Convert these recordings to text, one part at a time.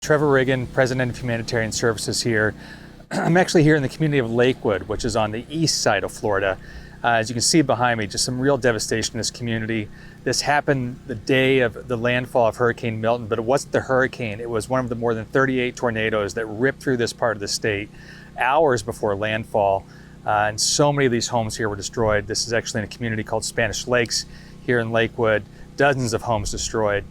Trevor Riggen, President of Humanitarian Services here. I'm actually here in the community of Lakewood, which is on the east side of Florida. As you can see behind me, just some real devastation in this community. This happened the day of the landfall of Hurricane Milton, but it wasn't the hurricane. It was one of the more than 38 tornadoes that ripped through this part of the state hours before landfall. And so many of these homes here were destroyed. This is actually in a community called Spanish Lakes here in Lakewood. Dozens of homes destroyed.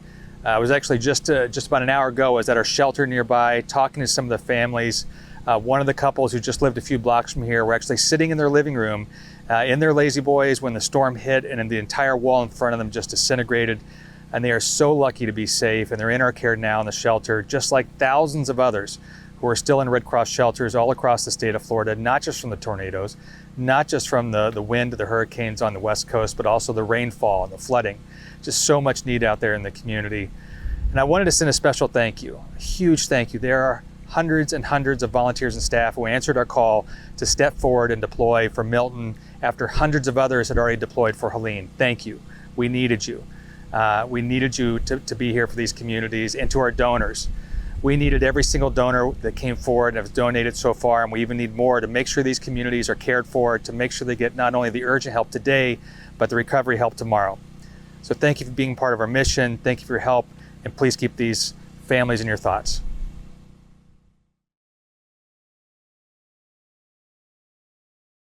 I was actually just about an hour ago, I was at our shelter nearby talking to some of the families. One of the couples who just lived a few blocks from here were actually sitting in their living room in their lazy boys when the storm hit, and the entire wall in front of them just disintegrated. And they are so lucky to be safe, and they're in our care now in the shelter, just like thousands of others who are still in Red Cross shelters all across the state of Florida, not just from the tornadoes, not just from the wind of the hurricanes on the West Coast, but also the rainfall and the flooding. Just so much need out there in the community. And I wanted to send a special thank you, a huge thank you. There are hundreds and hundreds of volunteers and staff who answered our call to step forward and deploy for Milton after hundreds of others had already deployed for Helene. Thank you. We needed you. We needed you to be here for these communities, and to our donors. We needed every single donor that came forward and has donated so far, and we even need more to make sure these communities are cared for, to make sure they get not only the urgent help today, but the recovery help tomorrow. So thank you for being part of our mission. Thank you for your help, and please keep these families in your thoughts.